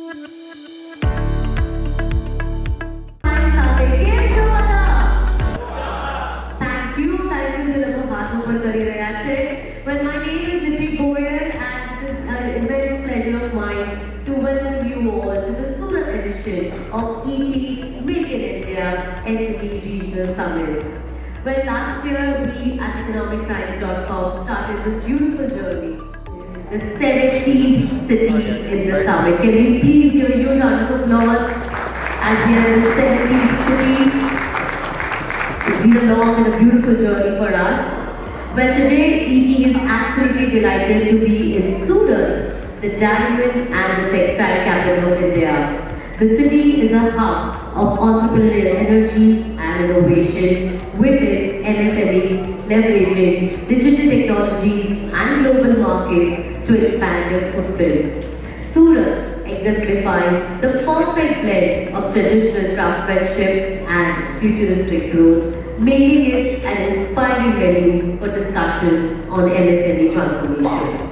Well, my name is Nipi Goyal and it is an immense pleasure of mine to welcome you all to the Surat edition of ET Make in India SME Regional Summit. Well, last year we at economictimes.com started this beautiful journey. This is the 17th city in the summit. Can we please give a huge round of applause as we are in the 17th city? It's been a long and a beautiful journey for us. Well, today ET is absolutely delighted to be in Surat, the diamond and the textile capital of India. The city is a hub of entrepreneurial energy and innovation with its MSMEs leveraging digital technologies and global markets to expand their footprints. Surat exemplifies the perfect blend of traditional craftsmanship and futuristic growth, making it an inspiring venue for discussions on MSME transformation.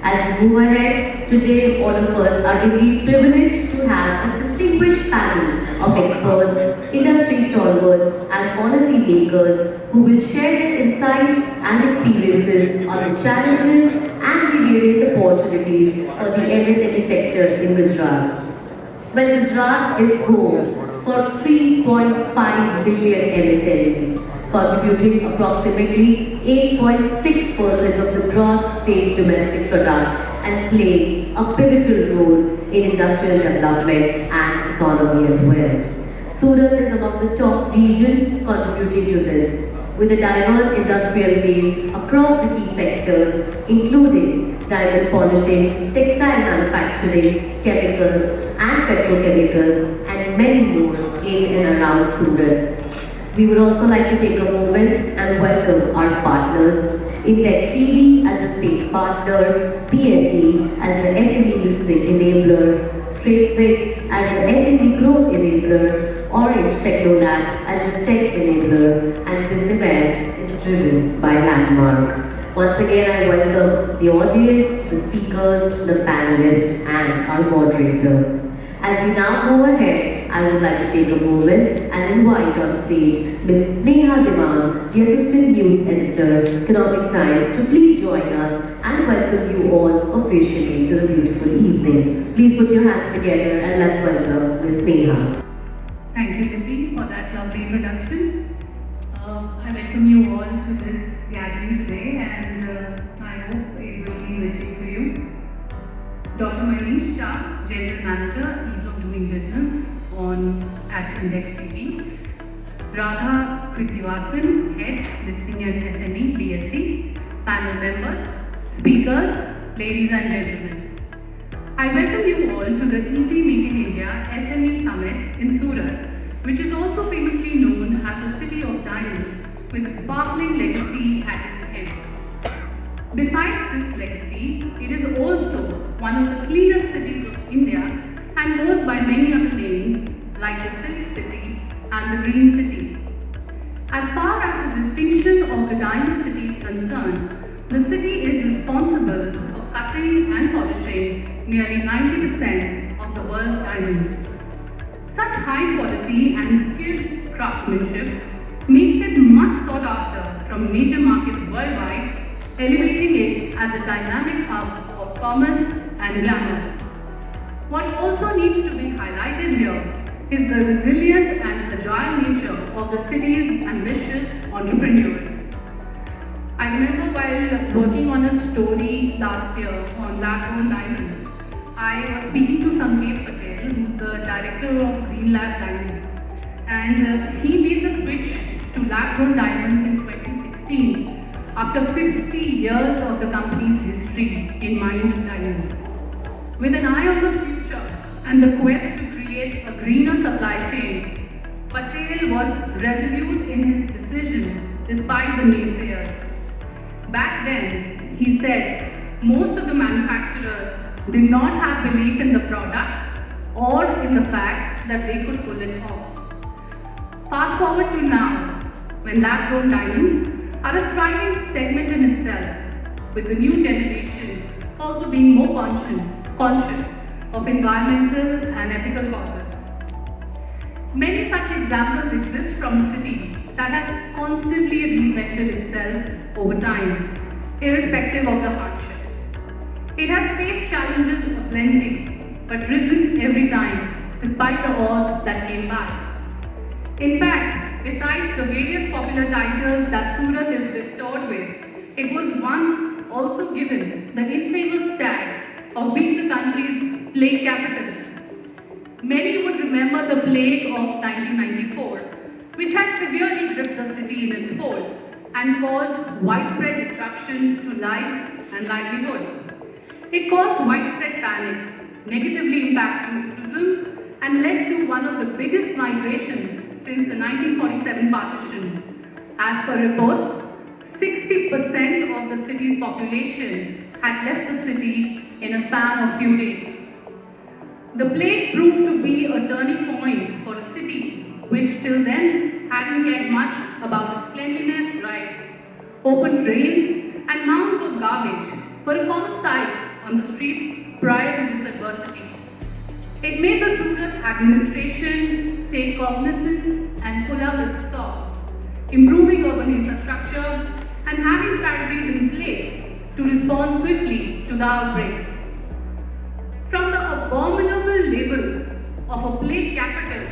As we move ahead, today all of us are indeed privileged to have a distinguished panel of experts, industry stalwarts and policy makers who will share their insights and experiences on the challenges and the various opportunities for the MSME sector in Gujarat. Well, Gujarat is home for 3.5 billion MSMEs, contributing approximately 8.6% of the gross state domestic product and playing a pivotal role in industrial development and economy as well. Surat is among the top regions contributing to this, with a diverse industrial base across the key sectors, including diamond polishing, textile manufacturing, chemicals and petrochemicals, and many more in and around Surat. We would also like to take a moment and welcome our partners, Intex TV as the state partner, PSE as the SME Listening Enabler, StraightFix as the SME Growth Enabler, Orange Technolab as the Tech Enabler, and this event is driven by Landmark. Once again, I welcome the audience, the speakers, the panelists, and our moderator. As we now move ahead, I would like to take a moment and invite on stage Ms. Neha Diwan, the Assistant News Editor, Economic Times, to please join us and welcome you all officially to the beautiful evening. Please put your hands together and let's welcome Ms. Neha. Thank you, Libby, for that lovely introduction. I welcome you all to this gathering today and I hope it will be enriching for you. Dr. Manish Shah, General Manager, Ease of Doing Business at Index TV. Radha Krithivasan, Head, Listing and SME, BSc. Panel members, speakers, ladies and gentlemen. I welcome you all to the ET Make in India SME Summit in Surat, which is also famously known as the City of Diamonds, with a sparkling legacy at its head. Besides this legacy, it is also one of the cleanest cities of India and goes by many other names like the Silk City and the Green City. As far as the distinction of the Diamond City is concerned, the city is responsible for cutting and polishing nearly 90% of the world's diamonds. Such high quality and skilled craftsmanship makes it much sought after from major markets worldwide, elevating it as a dynamic hub of commerce and glamour. What also needs to be highlighted here is the resilient and agile nature of the city's ambitious entrepreneurs. I remember while working on a story last year on lab-grown diamonds, I was speaking to Sanket Patel, who's the director of Green Lab Diamonds, and he made the switch to lab-grown diamonds in 2016 after 50 years of the company's history in mined diamonds. With an eye on the future and the quest to create a greener supply chain, Patel was resolute in his decision despite the naysayers. Back then, he said, most of the manufacturers did not have belief in the product or in the fact that they could pull it off. Fast forward to now, when lab-grown diamonds are a thriving segment in itself, with the new generation also being more conscious of environmental and ethical causes. Many such examples exist from a city that has constantly reinvented itself over time, irrespective of the hardships. It has faced challenges aplenty, but risen every time, despite the odds that came by. In fact, besides the various popular titles that Surat is bestowed with, it was once also given the infamous tag of being the country's plague capital. Many would remember the plague of 1994, which had severely gripped the city in its fold and caused widespread disruption to lives and livelihood. It caused widespread panic, negatively impacting tourism, and led to one of the biggest migrations since the 1947 partition. As per reports, 60% of the city's population had left the city in a span of few days. The plague proved to be a turning point for a city which till then hadn't cared much about its cleanliness drive. Open drains and mounds of garbage were a common sight on the streets prior to this adversity. It made the Surat administration take cognizance and pull up its socks, improving urban infrastructure and having strategies in place to respond swiftly to the outbreaks. From the abominable label of a plague capital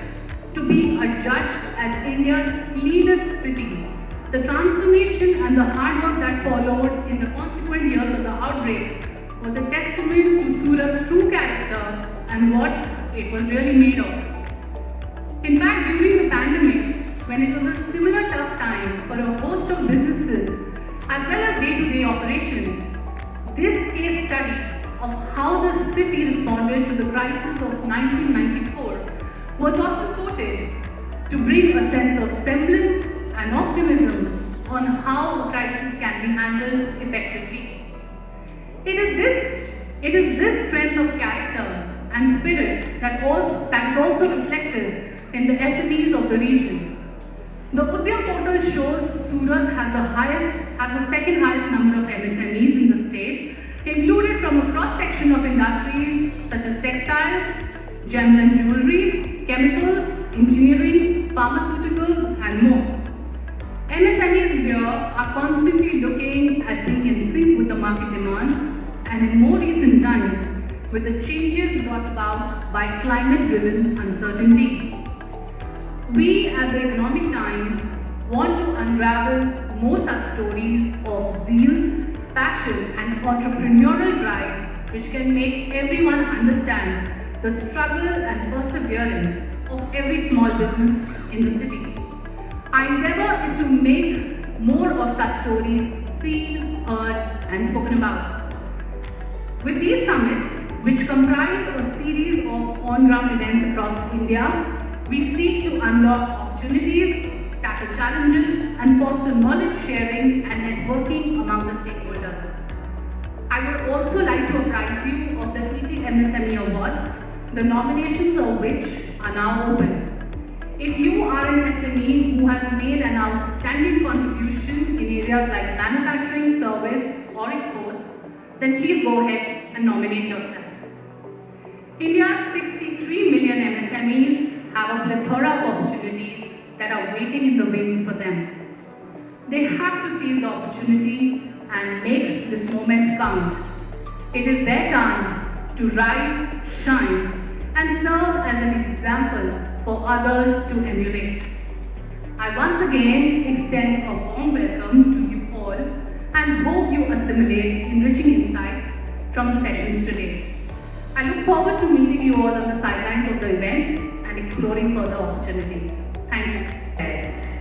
to being adjudged as India's cleanest city, the transformation and the hard work that followed in the consequent years of the outbreak was a testament to Surat's true character and what it was really made of. In fact, during the pandemic, when it was a similar tough time for a host of businesses as well as day-to-day operations, this case study of how the city responded to the crisis of 1994 was often quoted to bring a sense of semblance and optimism on how a crisis can be handled effectively. It is this strength of character and spirit that is also reflected in the SMEs of the region. The Udyam portal shows Surat has the second highest number of MSMEs in the state, included from a cross-section of industries such as textiles, gems and jewelry, chemicals, engineering, pharmaceuticals, and more. MSMEs here are constantly looking at being in sync with the market demands, and in more recent times, with the changes brought about by climate-driven uncertainties. We at the Economic Times want to unravel more such stories of zeal, passion, and entrepreneurial drive which can make everyone understand the struggle and perseverance of every small business in the city. Our endeavor is to make more of such stories seen, heard, and spoken about. With these summits, which comprise a series of on-ground events across India, we seek to unlock opportunities, tackle challenges, and foster knowledge sharing and networking among the stakeholders. I would also like to apprise you of the ET MSME Awards, the nominations of which are now open. If you are an SME who has made an outstanding contribution in areas like manufacturing, service, or exports, then please go ahead and nominate yourself. India's 63 million MSMEs have a plethora of opportunities that are waiting in the wings for them. They have to seize the opportunity and make this moment count. It is their time to rise, shine, and serve as an example for others to emulate. I once again extend a warm welcome to you all and hope you assimilate enriching insights from the sessions today. I look forward to meeting you all on the sidelines of the event and exploring further opportunities. Thank you.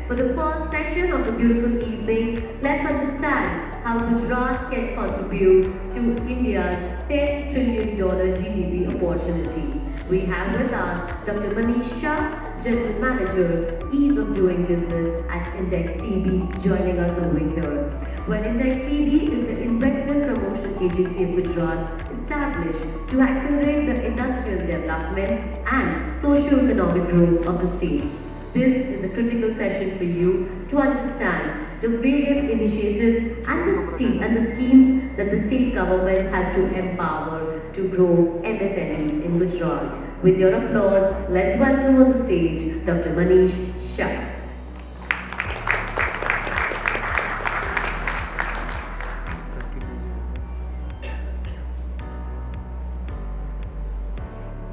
For the first session of the beautiful evening, let's understand how Gujarat can contribute to India's $10 trillion GDP opportunity. We have with us Dr. Manish Shah, General Manager, Ease of Doing Business at Index TB, joining us over here. Well, Index TB is the investment promotion agency of Gujarat, established to accelerate the industrial development and socio-economic growth of the state. This is a critical session for you to understand the various initiatives and the schemes that the state government has to empower to grow MSMEs in in Gujarat. With your applause, let's welcome on the stage Dr. Manish Shah.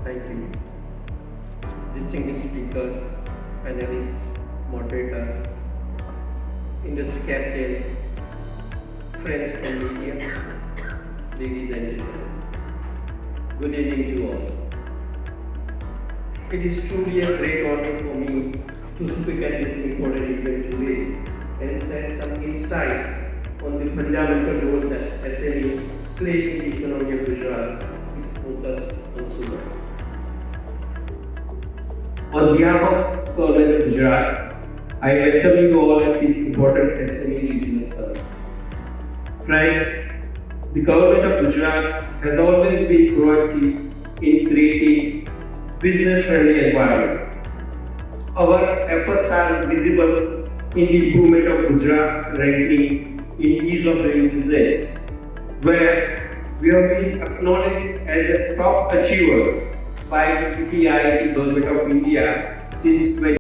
Thank you. Distinguished speakers, panelists, moderators, industry captains, friends from media, ladies and gentlemen. Good evening to all. It is truly a great honor for me to speak at this important event today and share some insights on the fundamental role that SME play in the economy of Gujarat with focus on Surat. On behalf of Government of Gujarat, I welcome you all at this important SME Regional Summit. Friends, the Government of Gujarat has always been proactive in creating business-friendly environment. Our efforts are visible in the improvement of Gujarat's ranking in ease of doing business, where we have been acknowledged as a top achiever by the PPI, the Government of India, since 20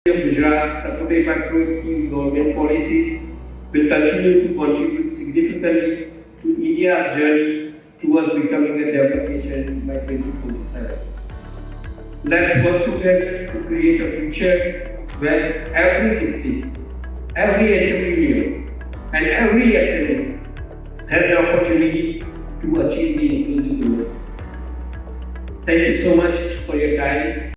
of Gujarat, supported by proactive government policies, will continue to contribute significantly to India's journey towards becoming a developed nation by 2047. Let's work together to create a future where every district, every entrepreneur, and every SME has the opportunity to achieve the inclusive growth. Thank you so much for your time.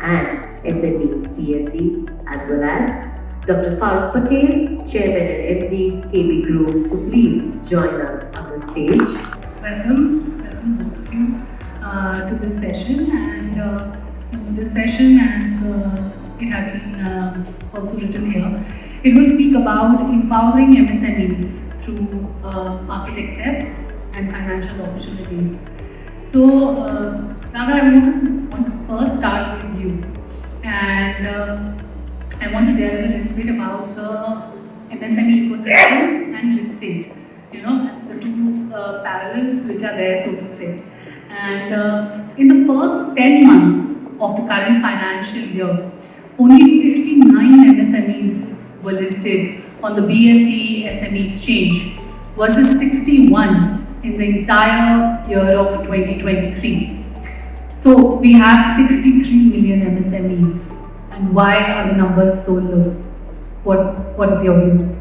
And SME PSC, as well as Dr. Farooq Patel, Chairman and MD KB Group, to please join us on the stage. Welcome both of you to this session. And this session, as it has been also written here, it will speak about empowering MSMEs through market access and financial opportunities. So, Radha, I want to first start with you, and I want to delve a little bit about the MSME ecosystem and listing. You know, the two parallels which are there, so to say. And in the first 10 months of the current financial year, only 59 MSMEs were listed on the BSE SME exchange versus 61 in the entire year of 2023. So we have 63 million MSMEs. And why are the numbers so low? What is your view?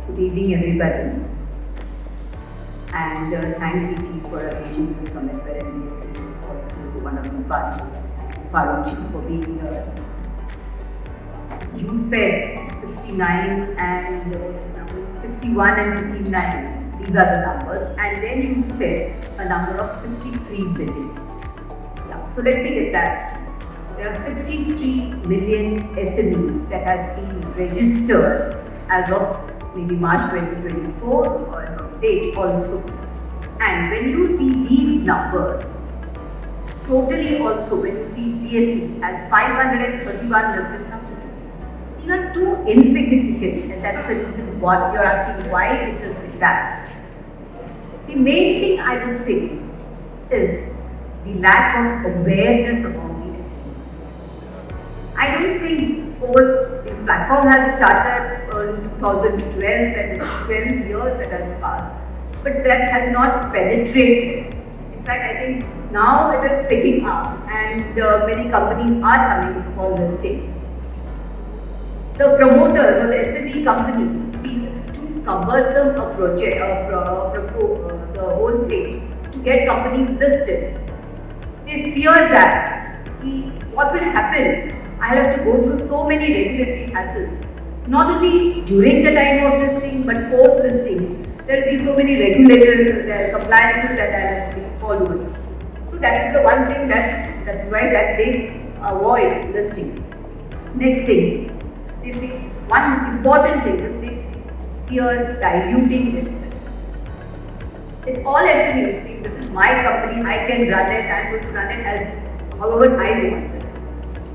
Good evening, everybody. And thanks, E.T., for arranging this summit where MSME is also one of the partners. And thank you, Farooq, for being here. You said 69 and 61 and 59. These are the numbers, and then you said a number of 63 billion. Yeah. So let me get that. There are 63 million SMEs that has been registered as of maybe March 2024 or as of date also. And when you see these numbers, totally also when you see BSE as 531 listed companies, these are too insignificant, and that's the reason why you're asking why it is like that. The main thing I would say is the lack of awareness among the SMEs. I don't think this platform has started in 2012, and this is 12 years that has passed, but that has not penetrated. In fact, I think now it is picking up, and many companies are coming for listing. The promoters or the SME companies feel it's too cumbersome a project, the whole thing, to get companies listed. They fear that what will happen? I'll have to go through so many regulatory hassles. Not only during the time of listing, but post listings. There will be so many regulatory compliances that I'll have to be followed. So that is the one thing that's why that they avoid listing. Next thing, they say one important thing is they fear diluting themselves. It's all SMEs. This is my company. I can run it. I'm going to run it as however I want it.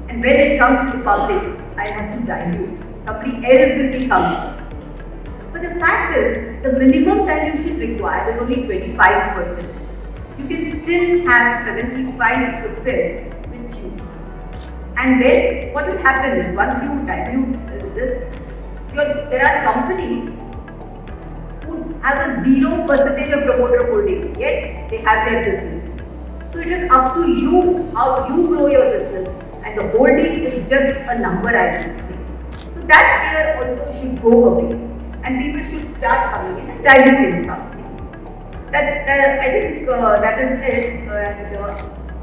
And when it comes to the public, I have to dilute. Somebody else will be coming. But the fact is, the minimum dilution required is only 25%. You can still have 75% with you. And then what will happen is once you dilute this, there are companies who have a 0% of promoter holding, yet they have their business. So it is up to you how you grow your business, and the holding is just a number I can see. So that fear also should go away, and people should start coming in and diluting something. That's I think that is it. And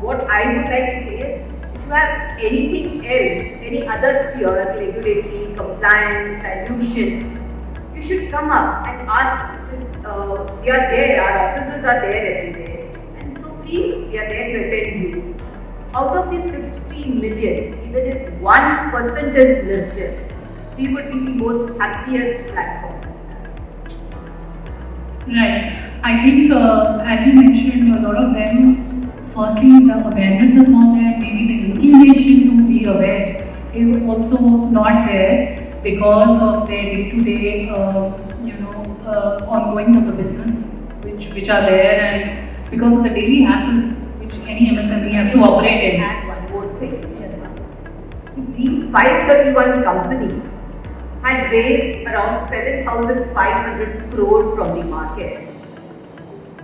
what I would like to say is, if you have anything else, any other fear, regulatory, compliance, dilution, you should come up and ask. We are there, our offices are there everywhere. And so please, we are there to attend you. Out of these 63 million, even if 1% is listed, we would be the most happiest platform. Right. I think, as you mentioned, a lot of them, firstly, the awareness is not there. Maybe the inclination to be aware is also not there because of their day-to-day, ongoings of the business which are there, and because of the daily hassles which any MSME has to operate in. And one more thing. Yes. These 531 companies had raised around 7,500 crores from the market.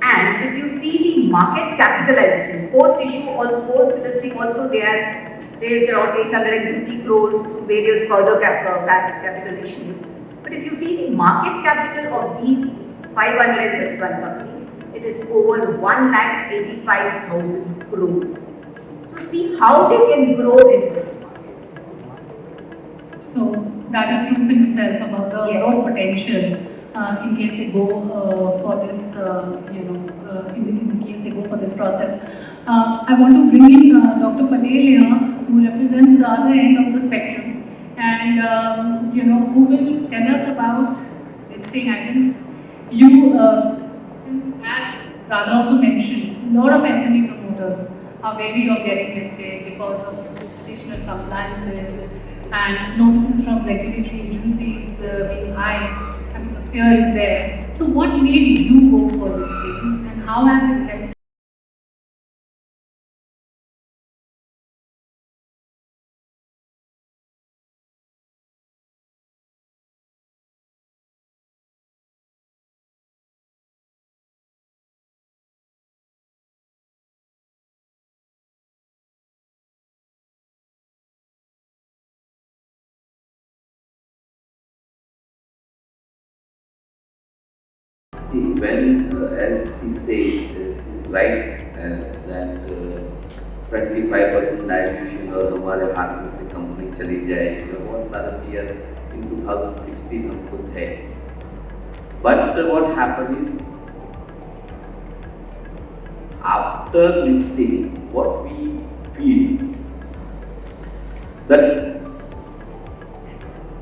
And if you see the market capitalization, post-issue, also post-listing also, they have raised around 850 crores through various further capital issues. But if you see the market capital of these 531 companies, it is over 1,85,000 crores. So see how they can grow in this market. So that is proof in itself about the Yes. growth potential in case they go for this, in case they go for this process. I want to bring in Dr. Patel here, who represents the other end of the spectrum, and who will tell us about listing. As in, since as Radha also mentioned, a lot of SME promoters are wary of getting listed because of additional compliances and notices from regulatory agencies being high. I mean, the fear is there. So what made you go for listing, and how has it helped? See, when, as she said, she's right that 25% dilution और हमारे हाथ में से company चली जाए, बहुत सारा fear in 2016 हमको थे. But what happened is, after listing, what we feel that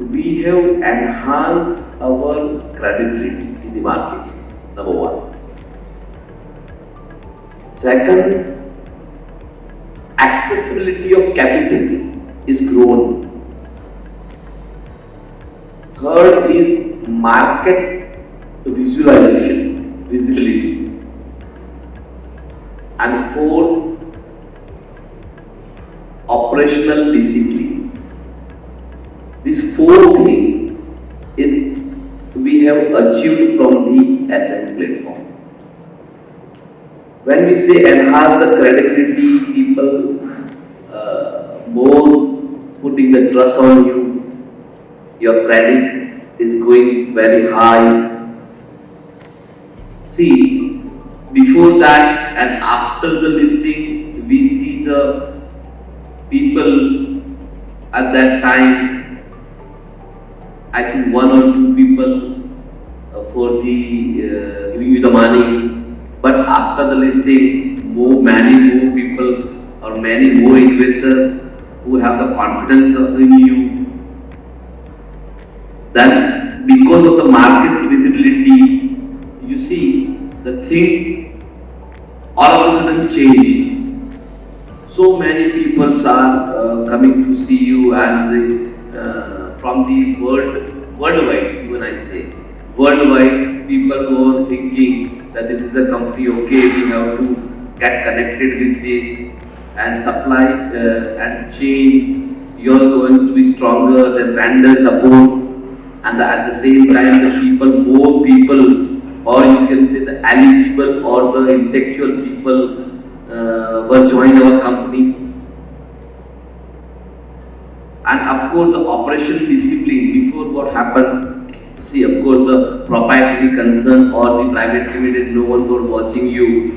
we have enhanced our credibility in the market, number one. Second, accessibility of capital is grown. Third is market visualization, visibility. And fourth, operational discipline. This fourth thing is we have achieved from the SME platform. When we say enhance the credibility, people more putting the trust on you, your credit is going very high. See, before that and after the listing, we see the people at that time, I think one or two people for the giving you the money, but after the listing, many more people or many more investors who have the confidence in you. Then because of the market visibility, you see the things all of a sudden change. So many people are coming to see you, and from the worldwide, even I say, worldwide, people who are thinking that this is a company, okay, we have to get connected with this and supply and chain, you're going to be stronger than vendor support, and at the same time, more people, or you can say the eligible or the intellectual people were joining our company. And of course, the operation discipline, before what happened, see, of course, the proprietary concern or the private limited, no one were watching you.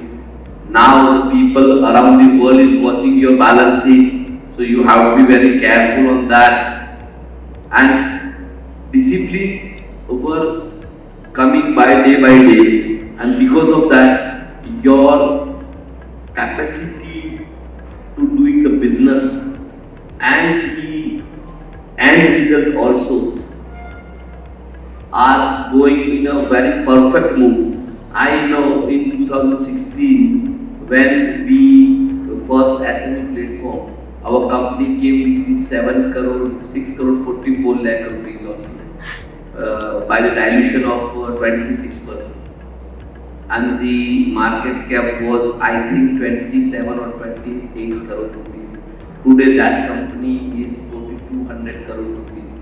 Now the people around the world is watching your balance sheet, so you have to be very careful on that. And discipline were coming by day, and because of that, your capacity to doing the business and the end result also are going in a very perfect mood. I know in 2016, when we first SME platform, our company came with the 6 crore 44 lakh rupees only by the dilution of 26%. And the market cap was, I think, 27 or 28 crore rupees. Today that company is 4,200 crore rupees.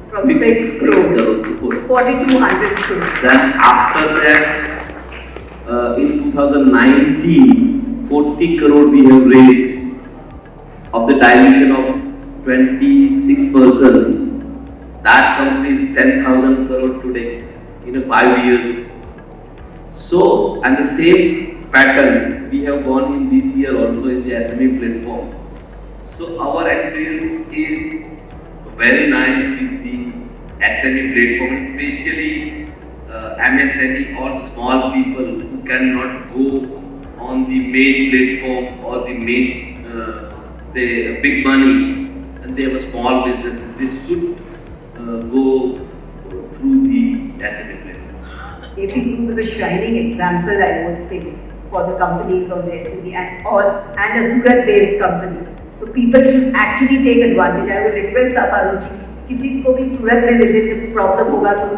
From 6 crores to 4,200 crores. Then after that, in 2019, 40 crore we have raised of the dilution of 26%. That company is 10,000 crore today in 5 years. So, and the same pattern we have gone in this year also in the SME platform. So our experience is very nice with the SME platform, especially MSME or the small people who cannot go on the main platform or the main, say, big money, and they have a small business. They should go through the SME platform. AP Group is a shining example, I would say, for the companies on the SME and a Surat-based company. So people should actually take advantage. I would request Farooq ji, किसी को भी सूरत में with problem होगा तो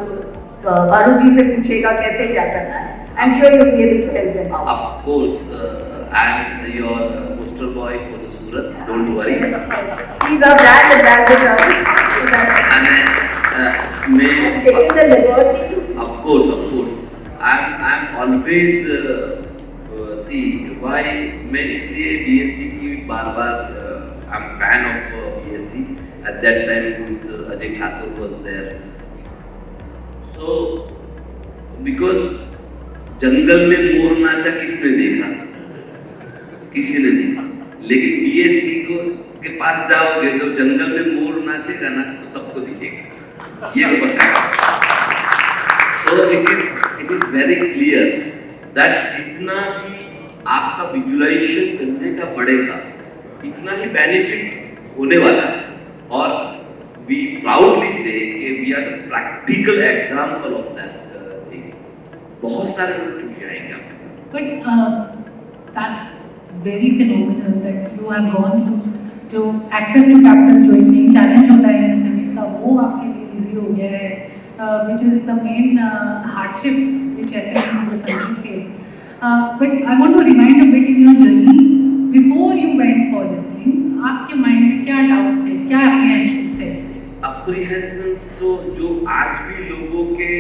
फारूक जी से पूछेगा कैसे क्या करना है. I'm sure you'll be able to help them out. Of course, I'm your poster boy for the Surat. Don't worry. He's our brand ambassador. And I'm taking the liberty to. Of course. I'm always see why मैं इसलिए BSc की बार I'm fan of BSc. At that time, Mr. Ajay Thakur was there. So because जंगल में मोर नाचा किसने देखा? किसी ने नहीं. लेकिन BSc के पास जाओगे तो जंगल में मोर नाचेगा ना तो सबको दिखेगा. ये मैं बताऊंगा. So it is very clear that जितना भी आपका विजुअलाइजेशन धंधे का बढ़ेगा, इतना ही बेनिफिट होने वाला है. और we proudly say कि we are the practical example of that thing. बहुत सारे लोग जुट जाएंगे आपके साथ. But that's very phenomenal that you have gone through. जो access to capital जो एक main challenge होता है MSMEs का, वो आपके लिए easy हो गया है, which is the main hardship which SMEs in the country face. But I want to rewind a bit in your journey. Before you went for listing, आपके mind में क्या doubts थे, क्या apprehensions थे? Apprehensions तो जो आज भी लोगों के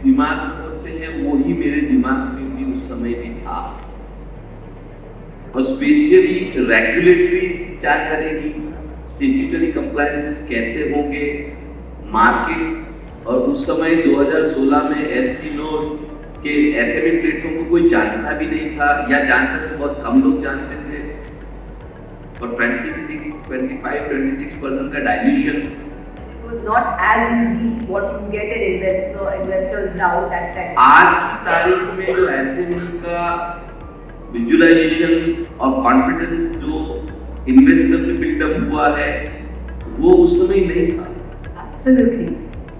दिमाग में होते हैं, वही मेरे दिमाग में भी उस समय भी था. और स्पेशली रेगुलेटरीज क्या करेगी, स्टैट्यूटरी कंप्लायंसेस कैसे होंगे, मार्केट. और उस समय 2016 में एससी नोट्स कि SME प्लेटफॉर्म को कोई जानता भी नहीं था, या जानता था बहुत कम लोग जानते थे, और 25-26% का dilution. It was not as easy what you get in investors now that time. आज की तारीख में जो SME का विजुअलाइजेशन और कॉन्फिडेंस जो इन्वेस्टर में बिल्डअप हुआ है, वो उस समय नहीं था। Absolutely.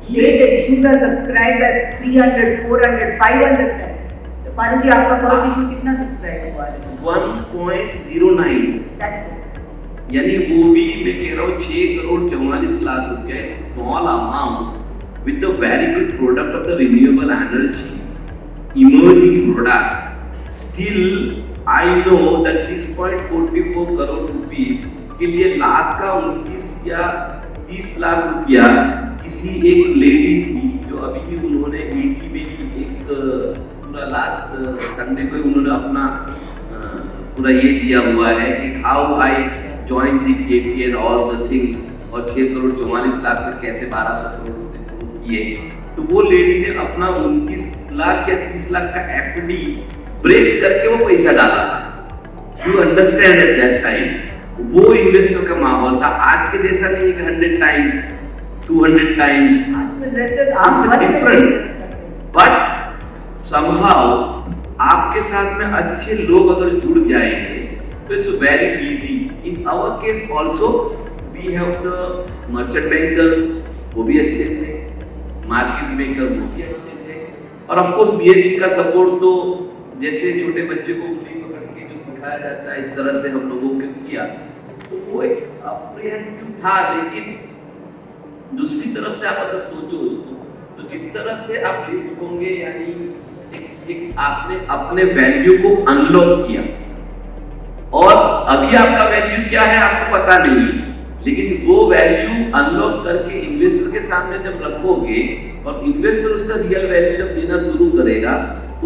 Today the issues are subscribed by 300, 400, 500 times. तो मानो जी आपका फर्स्ट इशू कितना सब्सक्राइब हुआ है? 1.09। That's it. यानी वो भी मैं कह रहा हूँ 6 करोड़ 44 लाख रुपया, small amount with the very good product of the renewable energy, emerging product. Still I know that 6.44 crore rupees के लिए लास्ट का 29 या 30 लाख रुपया किसी एक लेडी थी, जो अभी उन्होंने ET में ही एक पूरा लास्ट संडे को उन्होंने अपना पूरा ये दिया हुआ है कि how I join the KP and all the things, और 6 करोड़ 44 लाख से कैसे 1200 करोड़ किए। तो वो लेडी ने अपना 29 लाख या 30 लाख का FD ब्रेक करके वो पैसा डाला था। You understand at that time वो इन्वेस्टर का माहौल था। आज के जैसा नहीं कि 100 टाइम्स 200 टाइम्स, आज तो इन्वेस्टर्स आप डिफरेंट, बट समहाउ आपके साथ में अच्छे लोग अगर जुड़ जाएंगे तो it's very easy. In our case also we have the merchant banker, वो भी अच्छे थे, मार्केट मेकर वो भी अच्छे थे, और ऑफ कोर्स BSc का सपोर्ट तो जैसे छोटे बच्चे को उंगली पकड़ के जो सिखाया जाता है, इस तरह से हम लोगों को किया, तो वो एक अप्रिहेंसिव था। लेकिन दूसरी तरफ से आप अगर सोचो उसको, तो जिस तरह से आप लिस्ट होंगे, यानी एक आपने अपने वैल्यू को अनलॉक किया, और अभी आपका वैल्यू क्या है आपको पता नहीं है, लेकिन वो वैल्यू अनलॉक करके इन्वेस्टर के सामने जब रखोगे और इन्वेस्टर उसका रियल वैल्यू जब देना शुरू करेगा,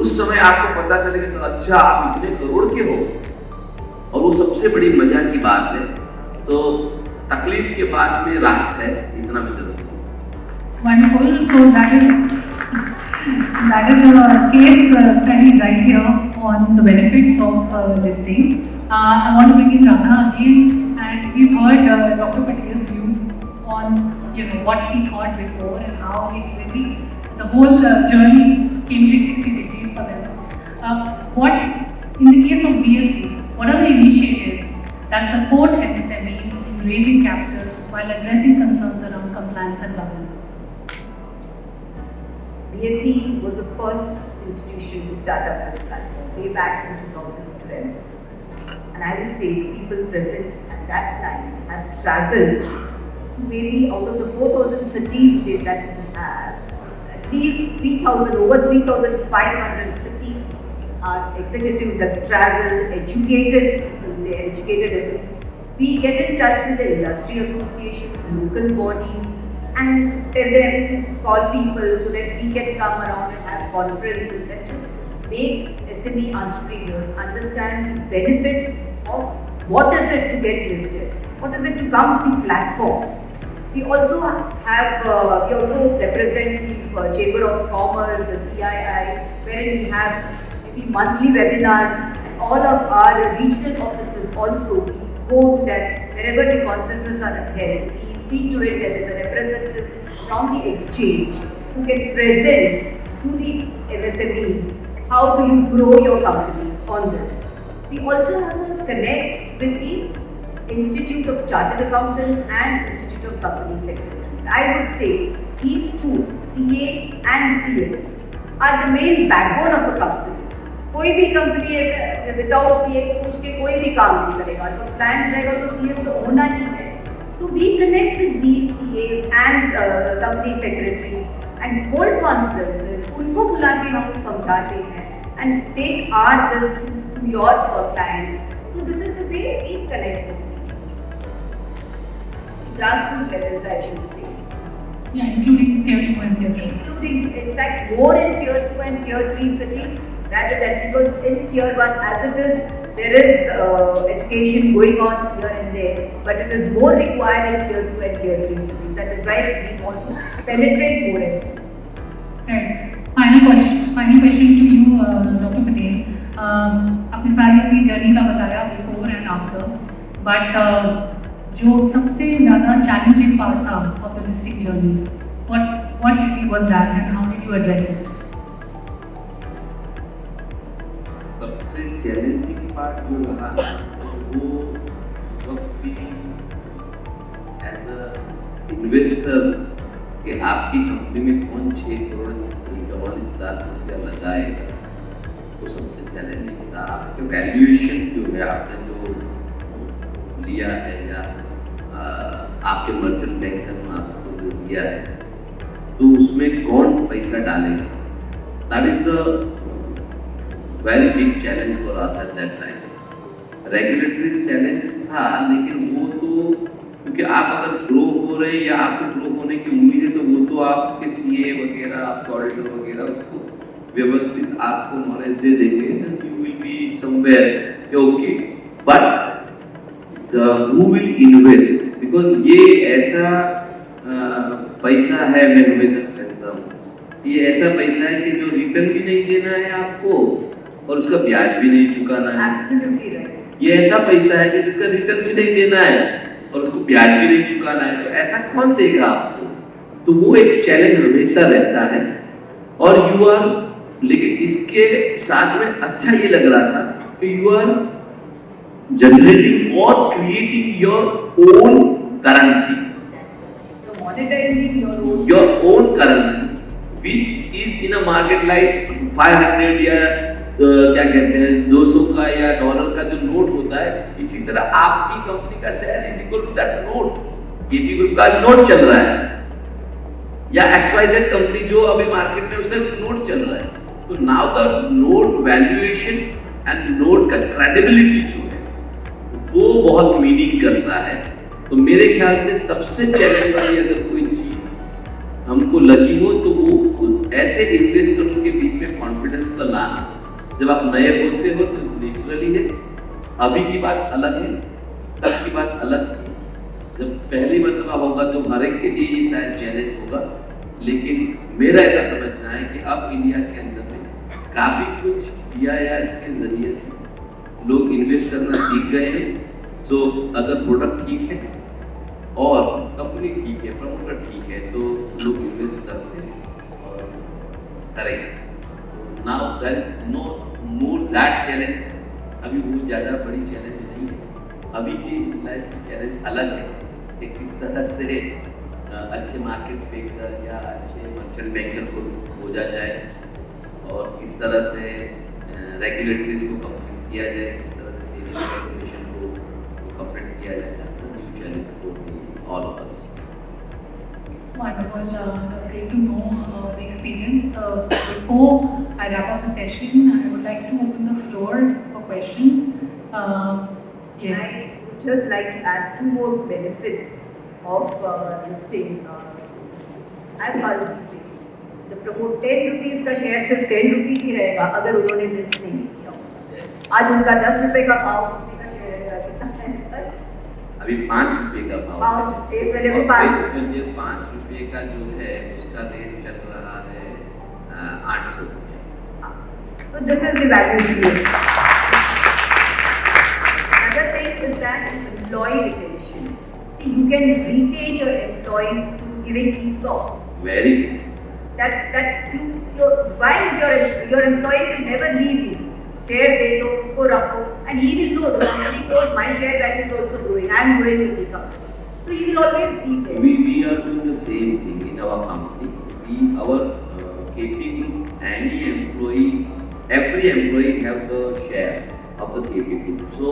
उस समय आपको पता चलेगा कि अच्छा आप इतने करोड़ के हो, और वो सबसे बड़ी मजा की बात है। तो तकलीफ के बाद में राहत है, इतना भी जरूर। Wonderful. So that is a case study right here on the benefits of listing. I want to bring in Radha again, and we've heard Dr. Patel's views on what he thought before and how it really the whole journey came 360 degrees for them. What in the case of BSc, what are the initiatives that support MSMEs in raising capital while addressing concerns around compliance and governance? BSc was the first institution to start up this platform way back in 2012. And I would say the people present at that time have travelled to maybe out of the 4,000 cities that we have, at least 3,000, over 3,500 cities, our executives have travelled, educated people, they educated SME. We get in touch with the industry association, local bodies, and tell them to call people so that we can come around and have conferences and just make SME entrepreneurs understand the benefits of what is it to get listed, what is it to come to the platform. We also represent the Chamber of Commerce, the CII, wherein we have maybe monthly webinars, and all of our regional offices also, we go to that wherever the conferences are held. We see to it there is a representative from the exchange who can present to the MSMEs how do you grow your companies on this. We also have a connect with the Institute of Chartered Accountants and Institute of Company Secretaries. I would say these two, CA and CS, are the main backbone of a company. कोई भी company ऐसे without CA को पूछ के कोई भी काम नहीं करेगा, तो कंप्लायंस रहेगा तो CS तो होना ही है. तो we connect with these CAs and company secretaries and hold conferences, उनको बुला के हम समझाते हैं and take our this to your clients. So this is the way we connect with them. Grassroots levels, I should say. Yeah, including tier 2 and tier 3. Including, in fact, more in tier 2 and tier 3 cities rather than, because in tier 1 as it is, there is education going on here and there, but it is more required in tier 2 and tier 3 cities. That is why we want to penetrate more and more. Right. Final question to you, Dr. Patel. आपने सारी अपनी journey का बताया before and after, but जो सबसे ज़्यादा challenging part था of the listing journey, what really was that and how did you address it? सबसे चैलेंजिंग पार्ट जो रहा ना, वो वक्त भी एज अ इन्वेस्टर कि आपकी कंपनी में कौन 6 करोड़ 44 लाख रुपया लगाएगा, वो सबसे चैलेंजिंग था। आपके वैल्यूएशन जो है, आपने जो लिया है या आपके मर्चेंट बैंकर ने आपको जो दिया है, तो उसमें कौन पैसा डालेगा, that is the very big challenge for us at that time. Regulatory challenge था, लेकिन वो तो क्योंकि आप अगर ग्रो हो रहे हैं या आपको ग्रो होने की उम्मीद है, तो वो तो आपके सीए वगैरह, आपके ऑडिटर वगैरह उसको व्यवस्थित आपको नॉलेज दे देंगे, then you will be somewhere okay. But the who will invest, because ये ऐसा पैसा है, मैं हमेशा कहता हूँ, ये ऐसा पैसा है कि जो रिटर्न भी नहीं देना है आपको और उसका ब्याज भी नहीं चुकाना है। Absolutely right. ये ऐसा पैसा है कि जिसका रिटर्न भी नहीं देना है और उसको ब्याज भी नहीं चुकाना है, तो ऐसा कौन देगा आपको? तो वो एक चैलेंज हमेशा रहता है। और यू आर, लेकिन इसके साथ में अच्छा ये लग रहा था कि यू आर जनरेटिंग और creating your own currency, Monetizing your own currency, which is in a market like 500 या क्या कहते हैं 200 का या डॉलर का जो नोट होता है, इसी तरह आपकी कंपनी का share is equal to that note. KP group का नोट चल रहा है या XYZ कंपनी जो अभी मार्केट में उसका नोट चल रहा है, तो now the note valuation and note का क्रेडिबिलिटी जो है वो बहुत मीनिंग करता है। तो मेरे ख्याल से सबसे चैलेंज वाली अगर कोई चीज हमको लगी हो तो वो ऐसे इन्वेस्टरों के बीच में कॉन्फिडेंस का लाना। जब आप नए होते हो तो नेचुरली है, अभी की बात अलग है, तब की बात अलग थी। जब पहली मर्तबा होगा तो हर एक के लिए ये शायद चैलेंज होगा, लेकिन मेरा ऐसा समझना है कि अब इंडिया के अंदर में काफ़ी कुछ DIR के जरिए से लोग इन्वेस्ट करना सीख गए हैं। तो अगर प्रोडक्ट ठीक है और कंपनी ठीक है, प्रमोटर ठीक है, तो लोग इन्वेस्ट करते हैं और करेंगे। Now there is no more that challenge. अभी बहुत ज़्यादा बड़ी चैलेंज नहीं है, अभी की लाइफ की चैलेंज अलग है कि किस तरह से अच्छे मार्केट मेकर या अच्छे मर्चेंट बैंकर को खोजा जाए और किस तरह से रेगुलेटरीज को कंप्लीट किया जाए, किस तरह से सेविंग रेगुलेशन को कंप्लीट किया जाए। That's the new challenge for all of us. Wonderful. That's great to know the experience. Before I wrap up the session, I would like to open the floor for questions. Yes. I would just like to add 2 more benefits of listing. As Faruji says, the promote 10 rupees का share सिर्फ 10 rupees ही रहेगा अगर उन्होंने list नहीं किया। आज उनका 10 रुपए का भाव का शेयर रहेगा, कितना है सर? अभी 5 रुपए का भाव, 5 फेस वैल्यू में 5 रुपए का जो है उसका रेट चल रहा है 800 रुपये। So this is the value creation. Another thing is that employee retention. See, you can retain your employees to giving ESOPs. Very good. Why is your employee will never leave you. Share दे दो, उसको रखो, and he will know the company grows. My share value is also growing. I am growing with the company, so he will always be there. We are doing the same thing in our company. Our KP group, any employee, every employee have the share of the KP group. So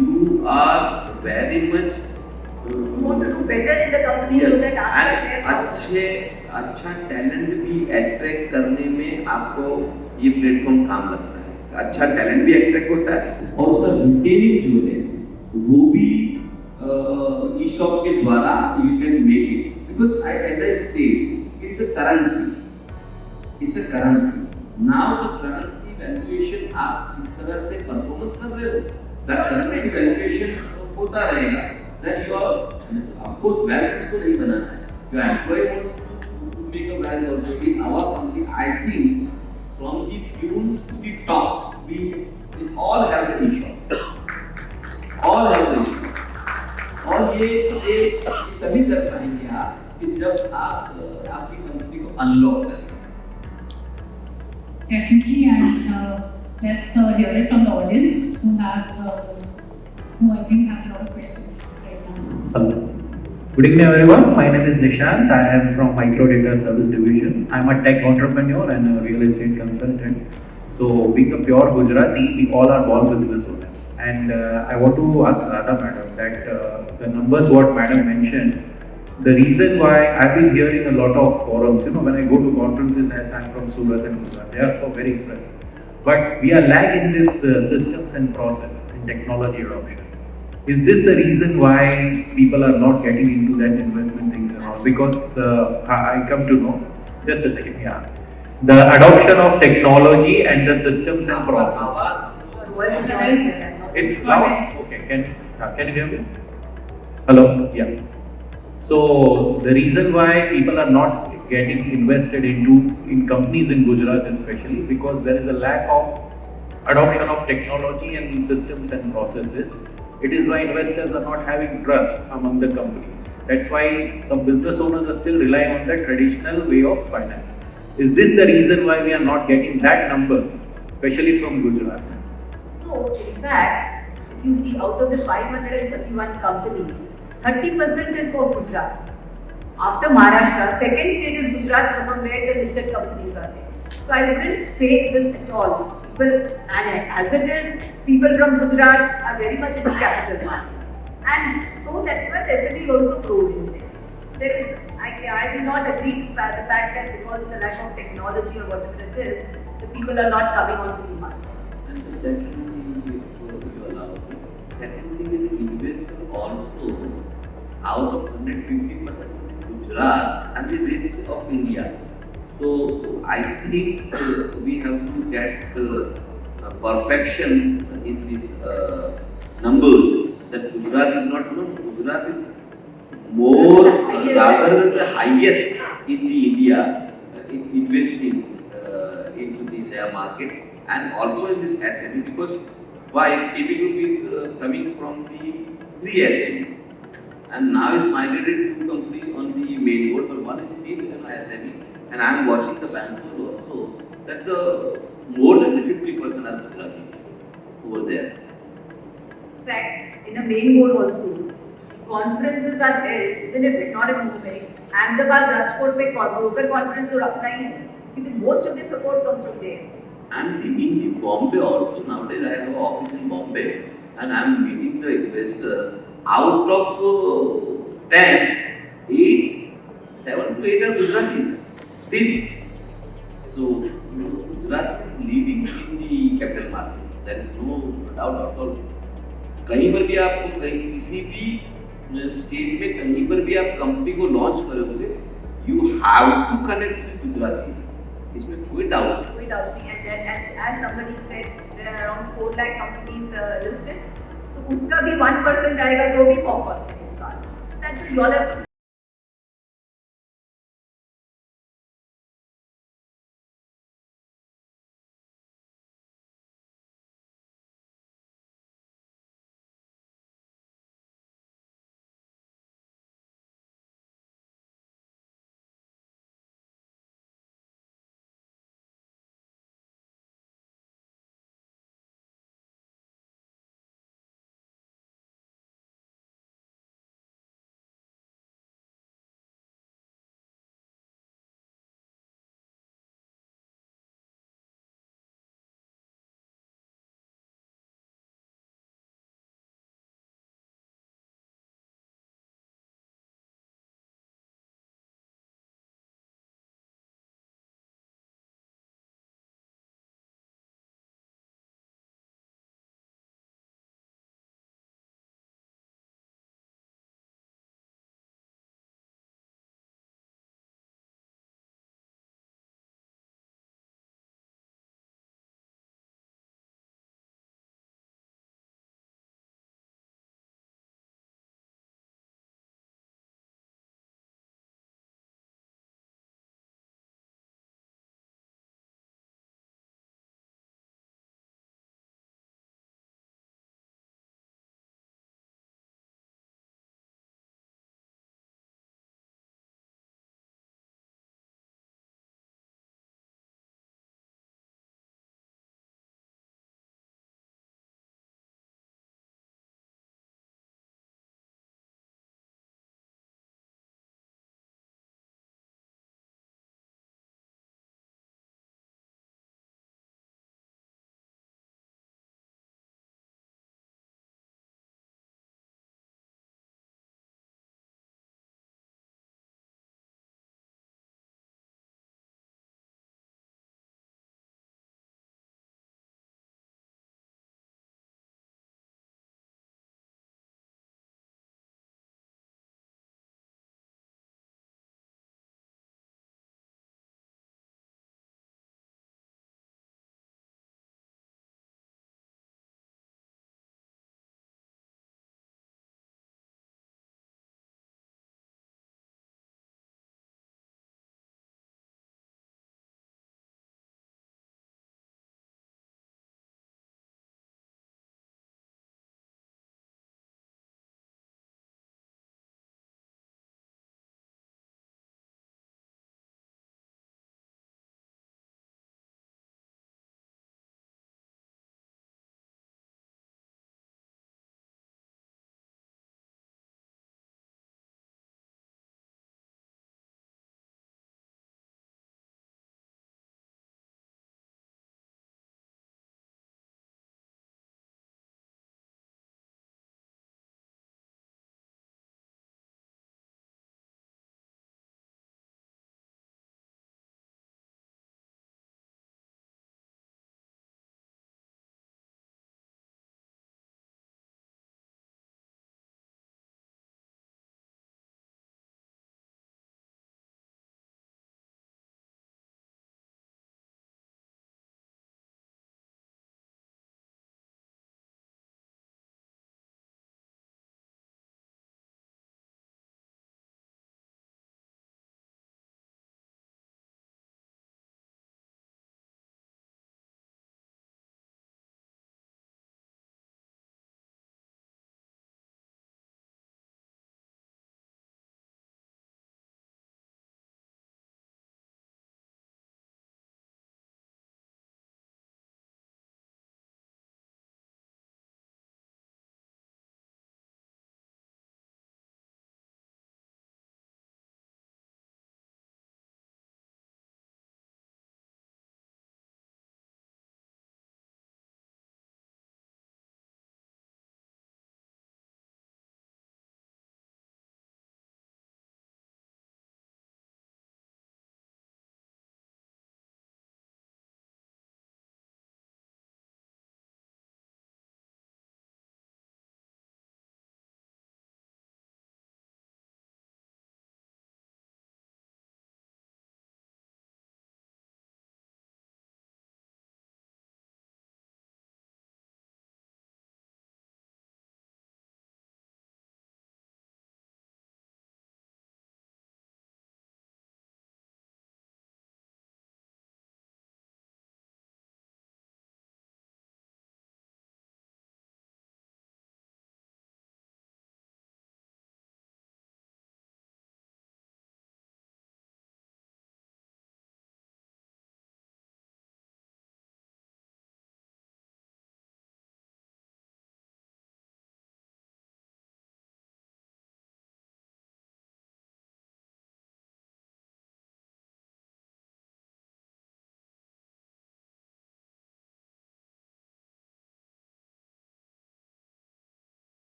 you are very much want to do better in the company so that आपका share अच्छा talent भी attract करने में आपको ये platform काम लगता है। अच्छा टैलेंट भी अट्रैक्ट होता है और उसका रिटेनिंग जो है वो भी ESOP के द्वारा you can make it, because as I said it's a currency, it's a currency. Now the currency valuation आप किस तरह से परफॉर्मेंस कर रहे हो, द करेंसी वैल्यूएशन होता रहेगा। Then you are of course values को नहीं बनाना है, your employee wants to make a value also. In our company I think from the tune to the top, we all have the issue. All have the issue. और ये तभी कर पाएंगे आप कि जब आप आपकी कंपनी को अनलॉक करें. Definitely, and let's hear it from the audience who I think have a lot of questions right now. Hello. Good evening, everyone. My name is Nishant. I am from Micro Data Service Division. I'm a tech entrepreneur and a real estate consultant. So, being a pure Gujarati, we all are born business owners. And I want to ask Radha Madam that the numbers what Madam mentioned, the reason why I've been hearing a lot of forums, when I go to conferences as I'm from Surat and Gujarat, they are so very impressed. But we are lag in this systems and process and technology adoption. Is this the reason why people are not getting into that investment things and all? Because I come to know, just a second, yeah. The adoption of technology and the systems and processes. Your voice is not clear. It's loud. Okay, can you hear me? Hello? Yeah. So the reason why people are not getting invested in companies in Gujarat especially because there is a lack of adoption of technology and systems and processes. It is why investors are not having trust among the companies. That's why some business owners are still relying on the traditional way of finance. Is this the reason why we are not getting that numbers, especially from Gujarat? No, in fact, if you see out of the 531 companies, 30% is for Gujarat. After Maharashtra, second state is Gujarat, from where the listed companies are there. So I wouldn't say this at all. People, and as it is, people from Gujarat are very much into capital markets. And so that why the SME is also growing there. There is, I will not agree to the fact that because of the lack of technology or whatever it is, the people are not coming onto the market. And the second thing you allow, second thing is investor also out of 150% Gujarat and the rest of India. So I think we have to get perfection in these numbers that Gujarat is not known. Gujarat is more rather than the highest in the India investing into the share market and also in this SME because why PP Group is coming from the pre-SME and now is migrated to company on the main board but one is still SME and I am watching the Bangalore also that more than the 50% are Gujaratis over there. In fact, in a main board also, conferences are held, even if not in Mumbai. Ahmedabad, Rajkot में broker conference तो रखना ही है, because most of the support comes from there. And in the Bombay also nowadays I have an office in Bombay and I am meeting the investor. Out of 10, 7 to 8 are Gujaratis still. So Gujarat is leading in the capital market. There is no doubt at all. कहीं पर भी आपको किसी भी state में कहीं पर भी आप कंपनी को लॉन्च करोगे you have to connect with Gujarati इसमें कोई डाउट नहीं and then as somebody said there are around 4 lakh companies listed तो उसका भी 1% आएगा तो भी बहुत है इस साल that's what you all have to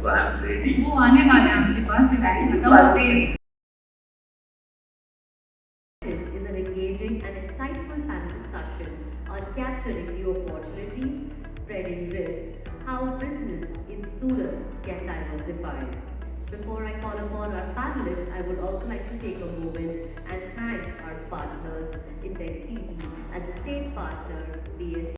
I am ready. वो आने वाले हैं आपके पास, Thank you, खत्म होते ही। Is an engaging and insightful panel discussion on capturing new opportunities, spreading risk, how business in Surat can diversify. Before I call upon our panelists, I would also like to take a moment and thank our partners, Index TV, as a state partner, BSc.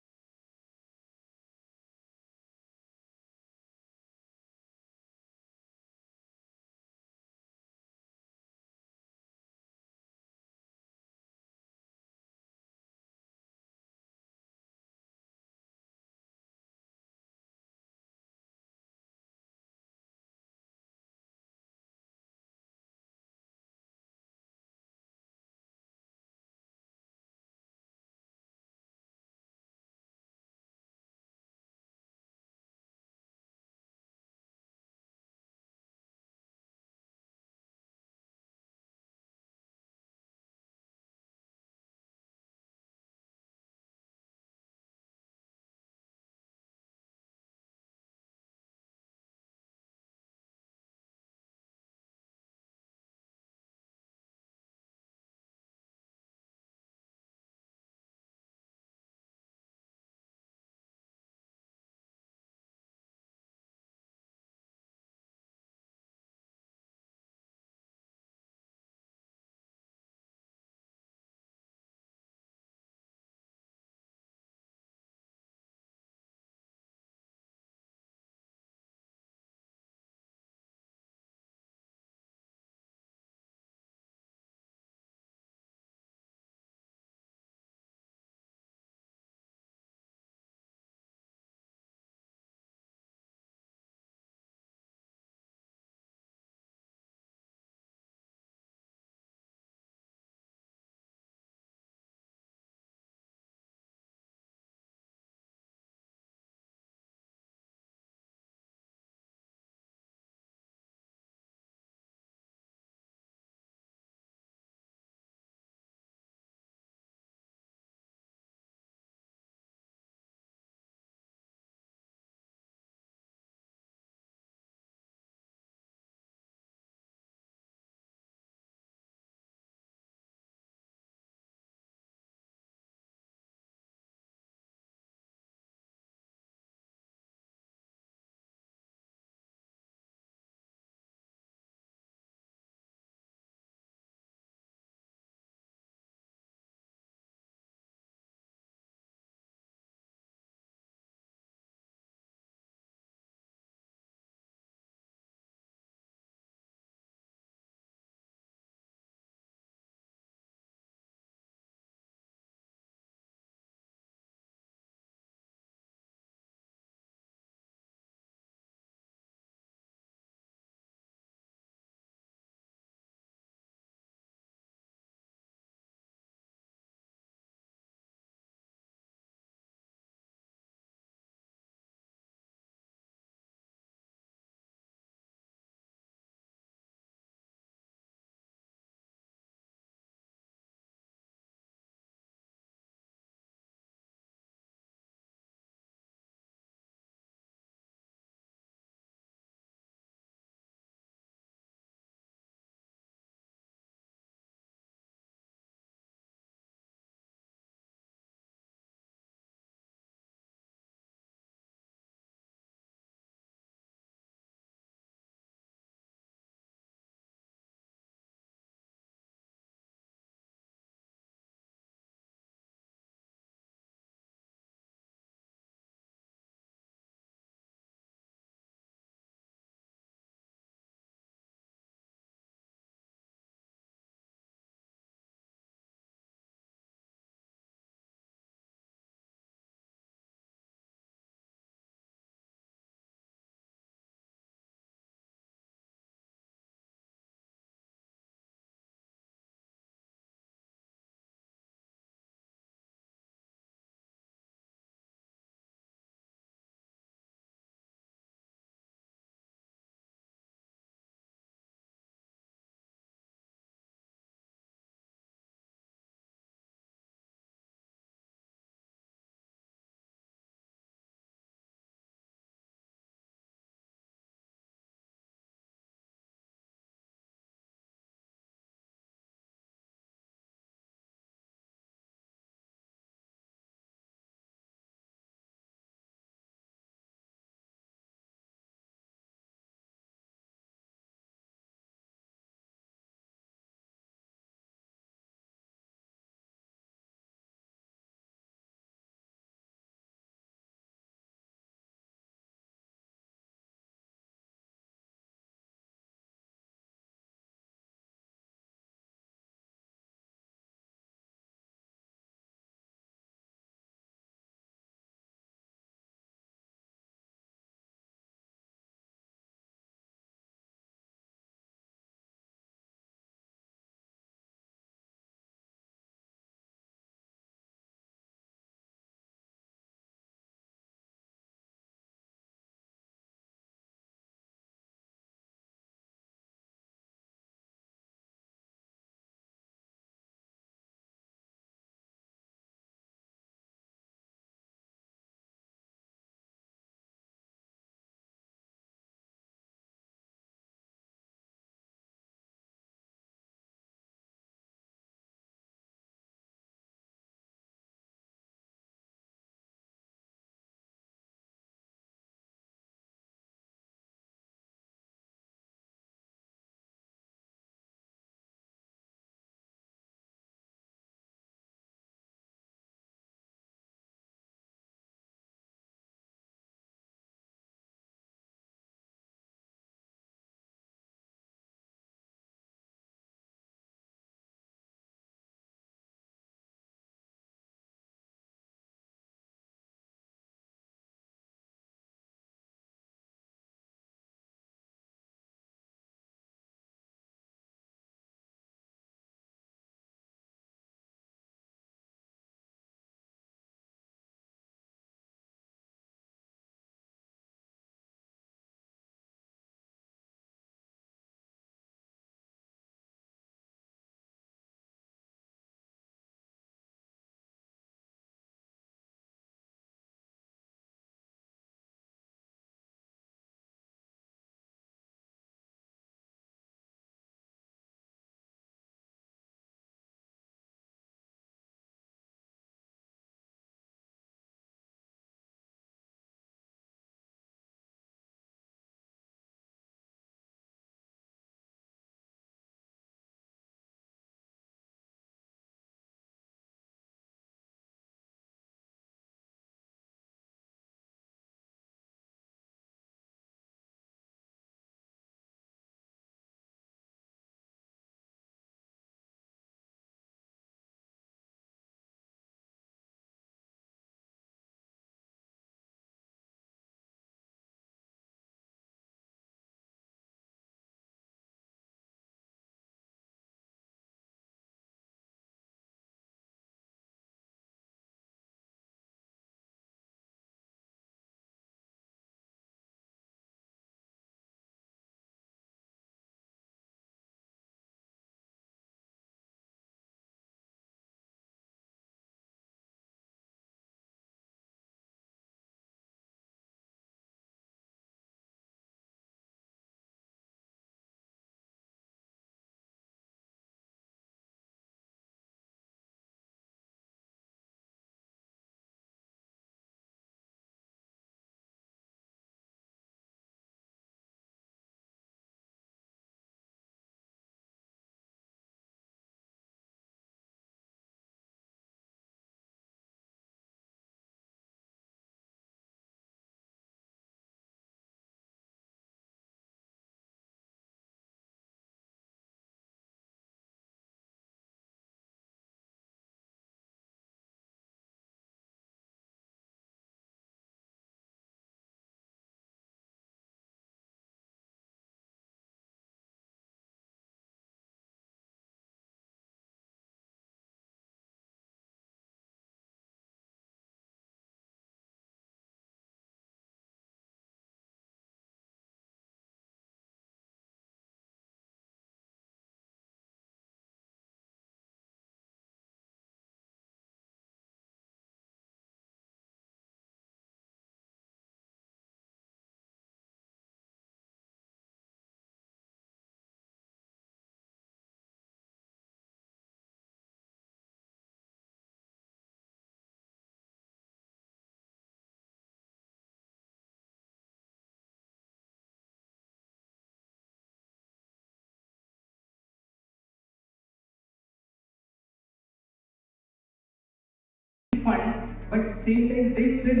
fund, but at the same time they feel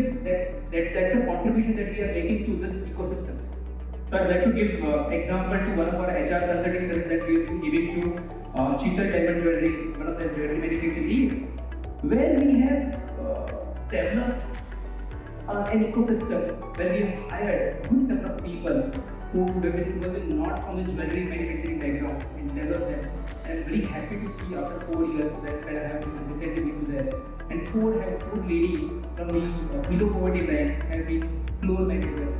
that's a contribution that we are making to this ecosystem. So I'd like to give example to one of our HR consulting services that we have been giving to Cheetal Diamond Jewelry, one of the jewelry manufacturing, where we have developed an ecosystem where we have hired a good number of people who was not from the jewelry manufacturing background and developed them. I'm very happy to see after 4 years that I have been recently been there, and four lady from the below poverty line have been floor manager.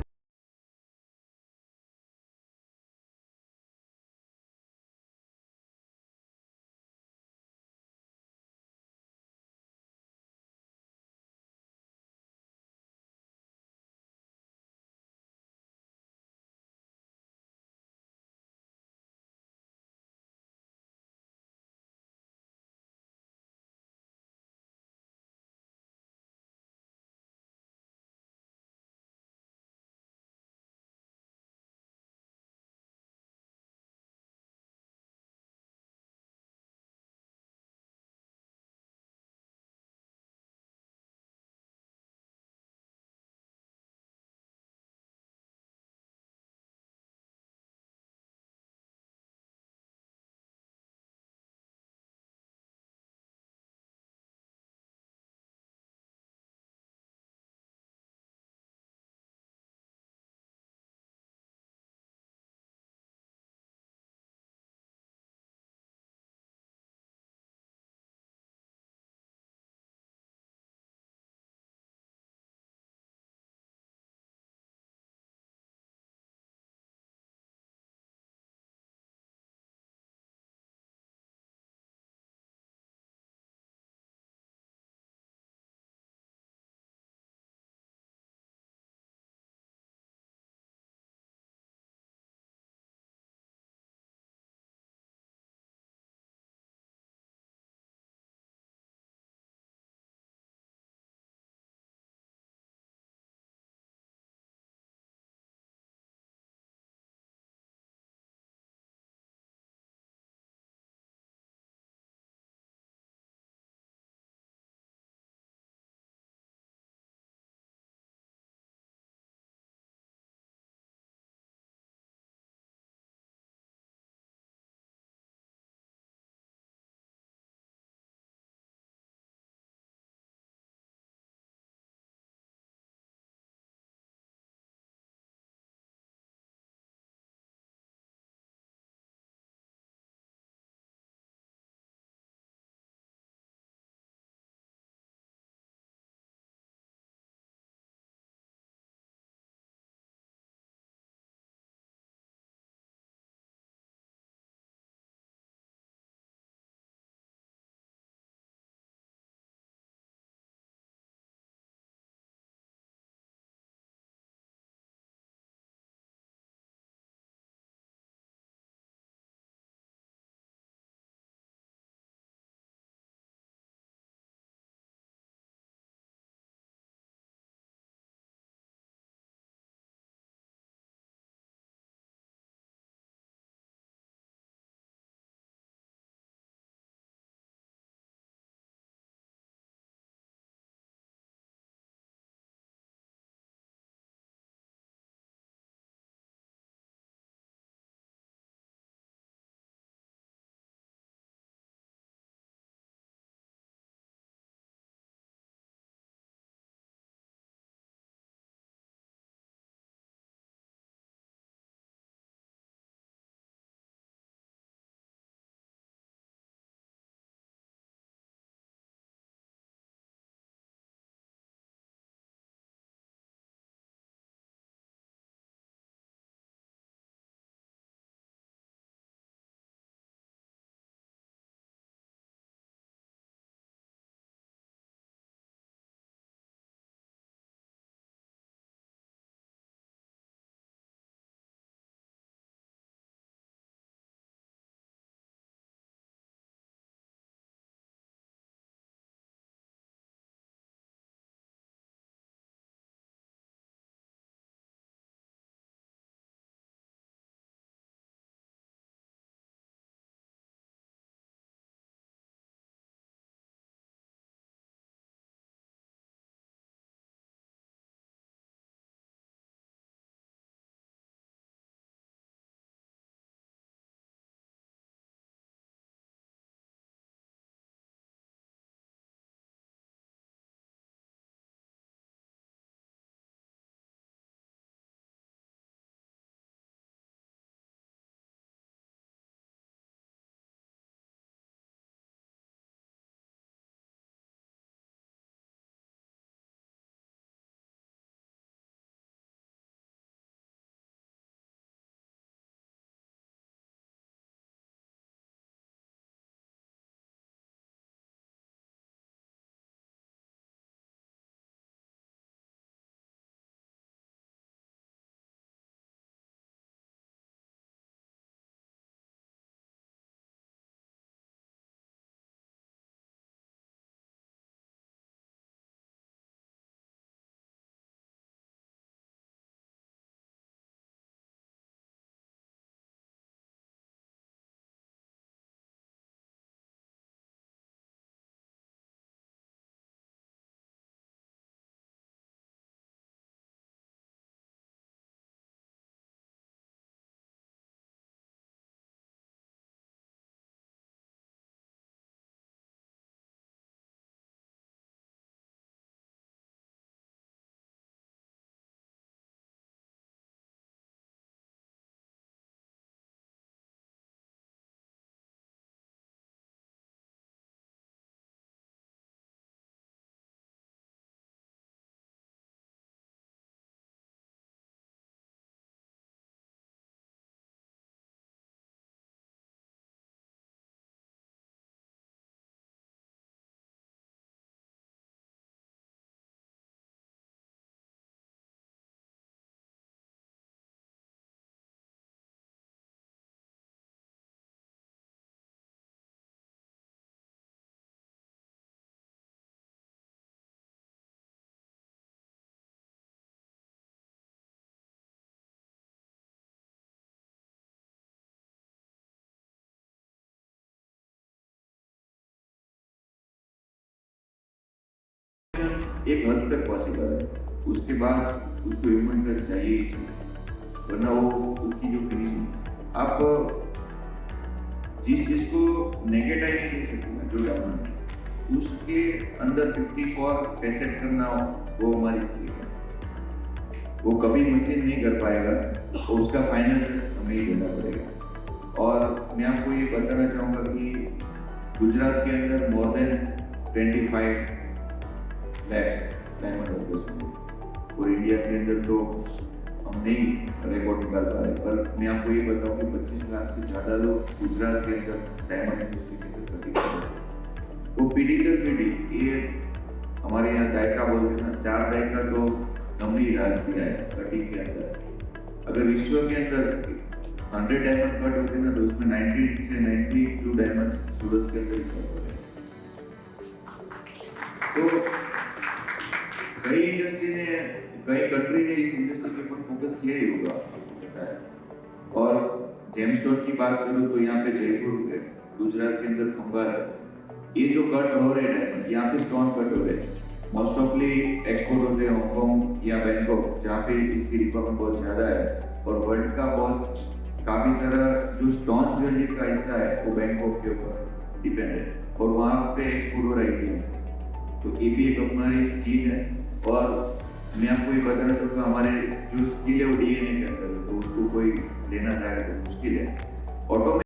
एक हद तक possible है, उसके बाद उसको inventor चाहिए ही चाहिए, वरना वो उसकी जो फिनिशिंग आप जिस चीज को नेगेटिव नहीं दे सकते ना, जो डायमंड उसके अंदर 54 फैसेट करना वो हमारी स्किल है, वो कभी मशीन नहीं कर पाएगा, तो उसका फाइनल हमें ही देना पड़ेगा। और मैं आपको ये बताना चाहूँगा कि गुजरात के अंदर more than 25 lakhs diamond workers होंगे, और इंडिया के अंदर तो हम नहीं रिकॉर्ड निकाल पा रहे, पर मैं आपको ये बताऊँ कि 25 लाख से ज़्यादा लोग गुजरात के अंदर डायमंड इंडस्ट्री के अंदर कटिंग कर रहे हैं। वो पीढ़ी दर पीढ़ी, ये हमारे यहाँ दायका बोलते हैं ना, 4 दायका तो हमने ही राज किया है कटिंग के अंदर। अगर विश्व के अंदर 100 डायमंड कट होते ना, तो उसमें 90 से 92 डायमंड सूरत के अंदर ही कट होते हैं। तो कई इंडस्ट्री ने, कई कंट्री ने इस इंडस्ट्री के ऊपर फोकस किया ही होगा, आपको पता है। और जेमस्टोन की बात करूँ तो यहाँ पे जयपुर है, गुजरात के अंदर खंबा है, ये जो कट हो रहे डायमंड, यहाँ पे स्टोन कट हो रहे हैं, मोस्ट ऑफली एक्सपोर्ट होते हैं हांगकॉन्ग या बैंकॉक, जहाँ पे इसकी रिक्वायरमेंट बहुत ज़्यादा है, और वर्ल्ड का बहुत काफ़ी सारा जो स्टोन ज्वेलरी का हिस्सा है वो बैंकॉक के ऊपर डिपेंड है, और वहाँ पे एक्सपोर्ट हो रहा है इंडिया से। तो ये भी एक हमारी स्किल है, और मैं आपको ये बताना चाहूँगा हमारे जो स्किल है वो डीएनए के अंदर है, तो उसको कोई लेना चाहे तो मुश्किल है। Auto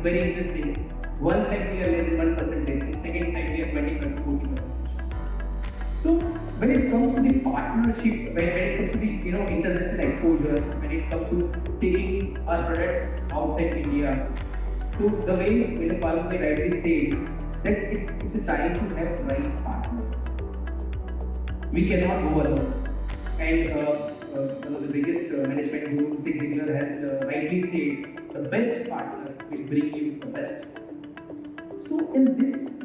very interesting. One side we are less than 1%, and second side we are 25 to 40%. So when it comes to the partnership, when it comes to the international exposure, when it comes to taking our products outside India, so the way Farooq rightly said that it's a time to have right partners. We cannot go alone. And one of the biggest management guru, Zig Ziglar, has rightly said, the best partner will bring you the best. So in this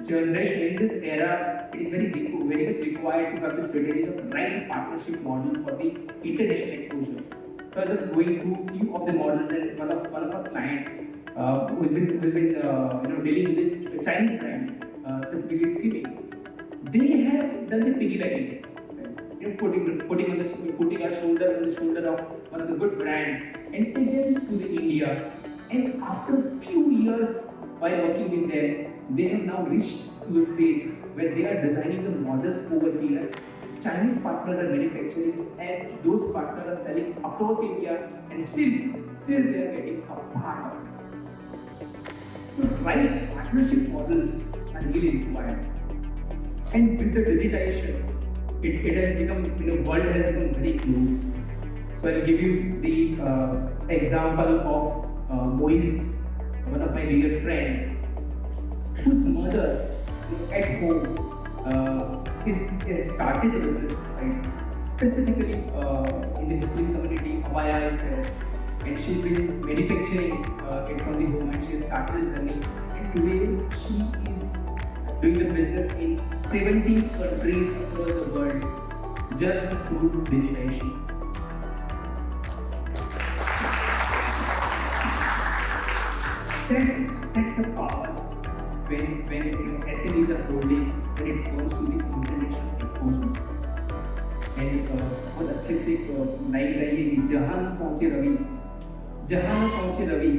generation, in this era, it is very much required to have the strategies of right partnership model for the international exposure. So I was just going through few of the models, and one of our client who's been dealing with a Chinese brand, specifically skipping. They have done the piggybacking, putting our shoulders on the shoulder of one of the good brand and take them to the India. And after a few years while working with them, they have now reached to a stage where they are designing the models over here. Chinese partners are manufacturing, and those partners are selling across India, and still they are getting a part of it. So right partnership models are really required. And with the digitization, it has become, world has become very close. So I'll give you the example of Moise, one of my dear friend, whose mother at home is started the business, right? Specifically in the Muslim community, Abaya is there, and she's been manufacturing it from the home, and she has started the journey. And today she is doing the business in 17 countries across the world just through digitization. That's the power when SMEs are holding when it comes to the international exposure. And बहुत अच्छे से line रही है कि जहाँ न पहुँचे रवि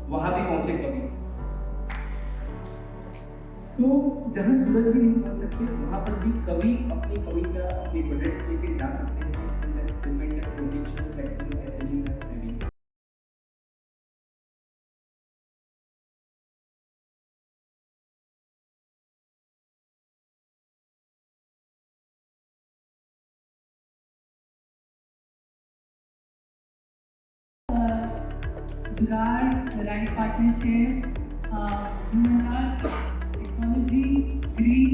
वहाँ भी पहुँचे कवि. So जहाँ सूरज भी नहीं पहुँच सकते वहाँ पर भी कवि अपनी कविता अपनी प्रोडक्ट्स लेके जा सकते हैं. And there is tremendous potential that SMEs are having. Jugaad, the right partnership, human touch, technology, green.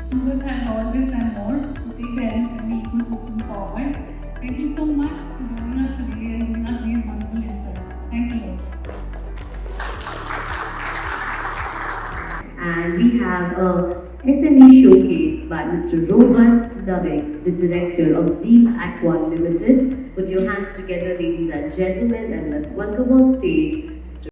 Surat has all this and more to take the MSME ecosystem forward. Thank you so much for joining us today and giving us these wonderful insights. Thanks a lot. And we have a SME showcase by Mr. Rohan Navik, the director of Zeal Aqua Limited. Put your hands together, ladies and gentlemen, and let's welcome on stage Mr.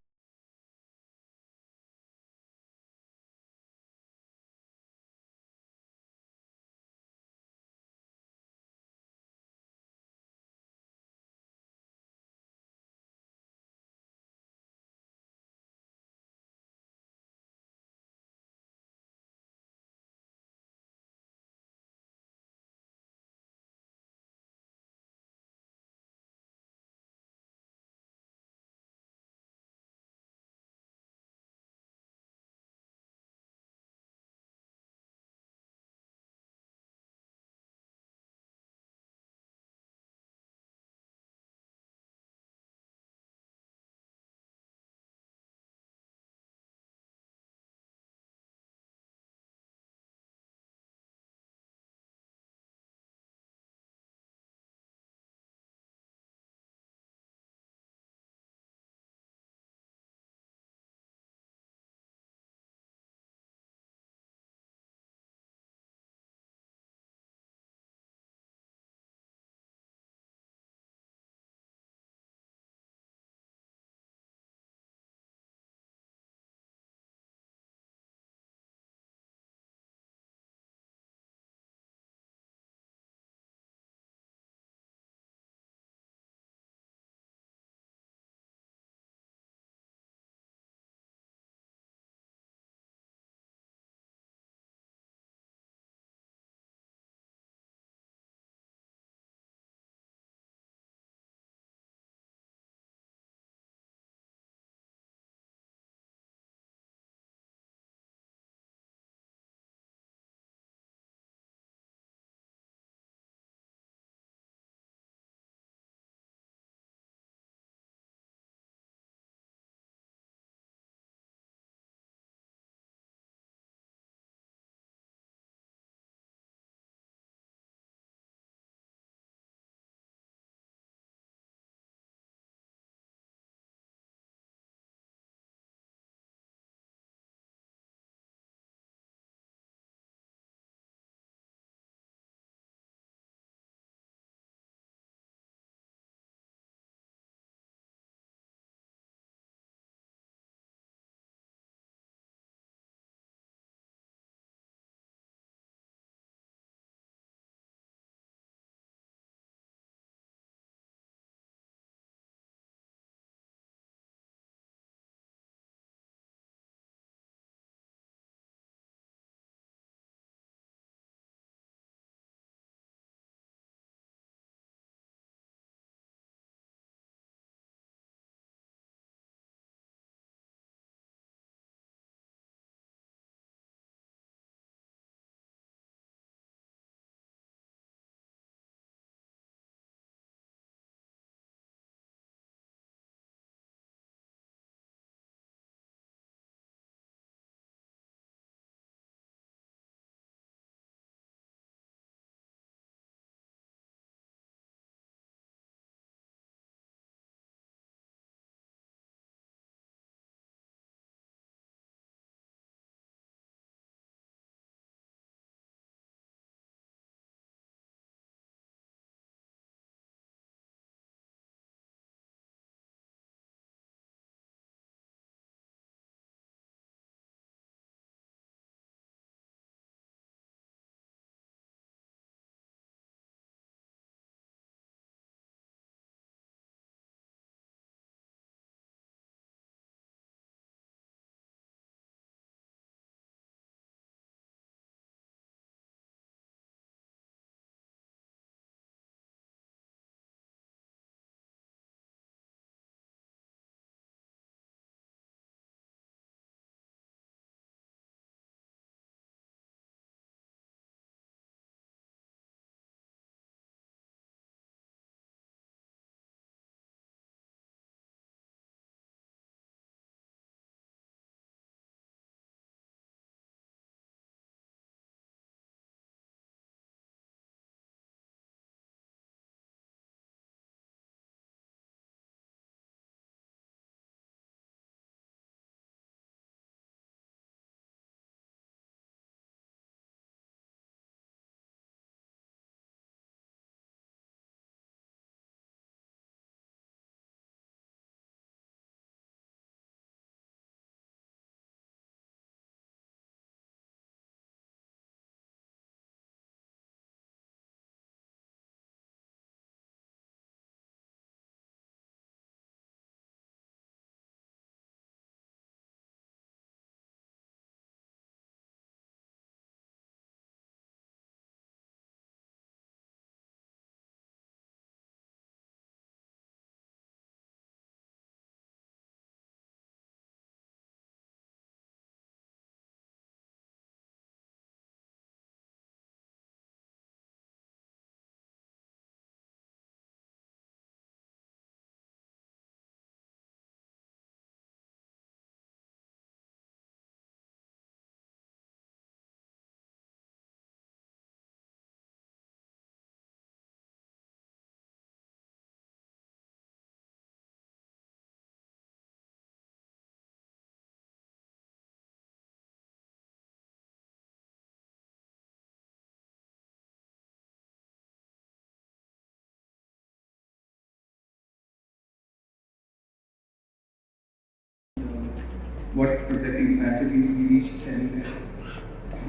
what processing capacities we reached and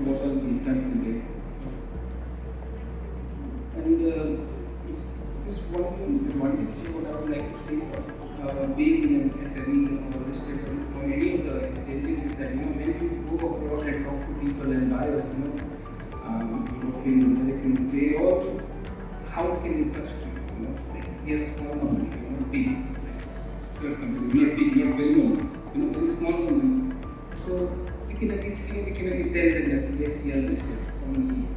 what all we've done today. And it's just one advantage what I would like to say of being in an SME or listed on any of the exchanges is that when you go abroad and talk to people and buyers, European Americans, they all, how can they trust you? Like we are a small company, not big. First company, not big, not well known, very small company. So we can at least tell them that yes, we are listed on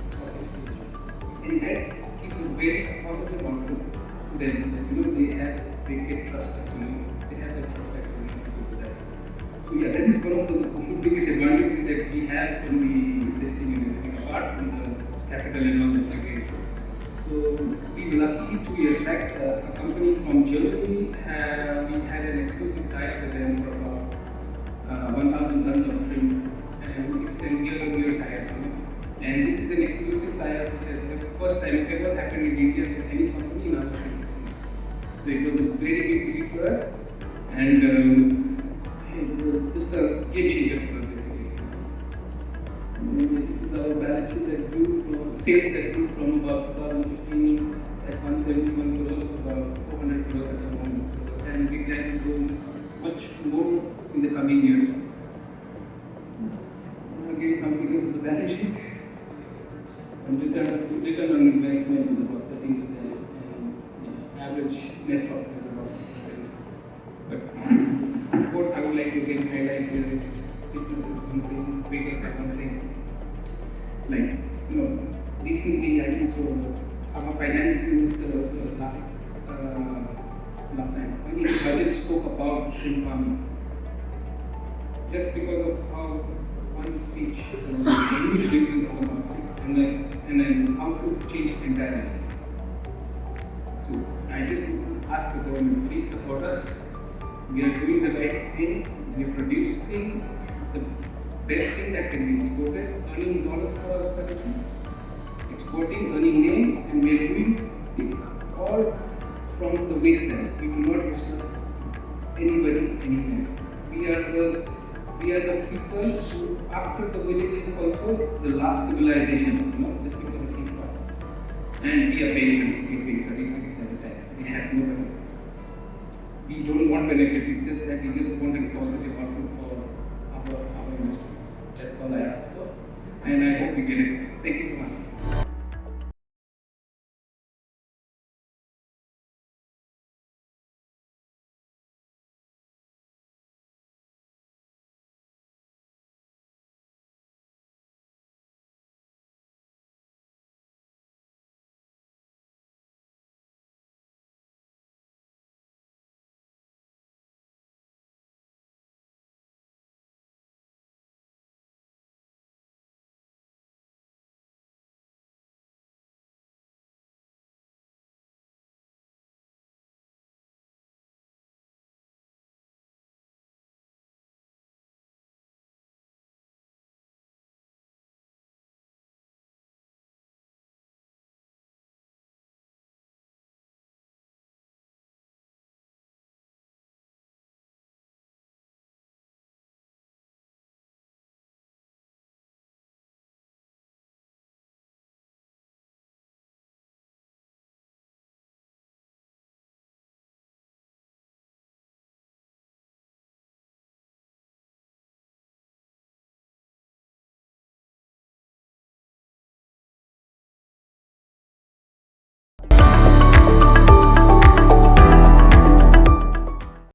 the stock exchange, and that gives a very positive outlook to them that they can trust us, they have the trust factor to do that. So yeah, that is one of the biggest advantages that we have from the listing and everything, apart from the capital and all that we raise. So we were lucky 2 years back, a company from Germany, we had an exclusive tie with them for about 1,000 tons of shrimp, and it's a year-on-year tie. And this is an exclusive tie which has the first time ever happened in India with any company in our shrimp business. So it was a very big deal for us, and it was just a game changer for us basically. And this is our balance sheet that grew from sales that grew from about 2015 at 171 crores to about 400 crores at the moment. So, and we plan to grow much more in the coming year. Again, some figures of the balance sheet. And return on investment is about 13%, and average net profit is about 20%. But what I would like to again highlight here is business is one thing, figures is one thing. Like, recently I think so, our finance minister last time, when he budget spoke about shrimp farming, just because of how one speech was a huge difference in the market, and then outlook changed entirely. So I just ask the government, please support us. We are doing the right thing. We are producing the best thing that can be exported, earning dollars for our country, exporting, earning name, and we are doing it all from the wasteland. We do not disturb anybody anywhere. We are the people who, after the village is also the last civilization, just before the sea starts. And we are paying 37 tax. We have no benefits. We don't want benefits, it's just that we just want a positive outlook for our industry. That's all I ask for. And I hope we get it. Thank you so much.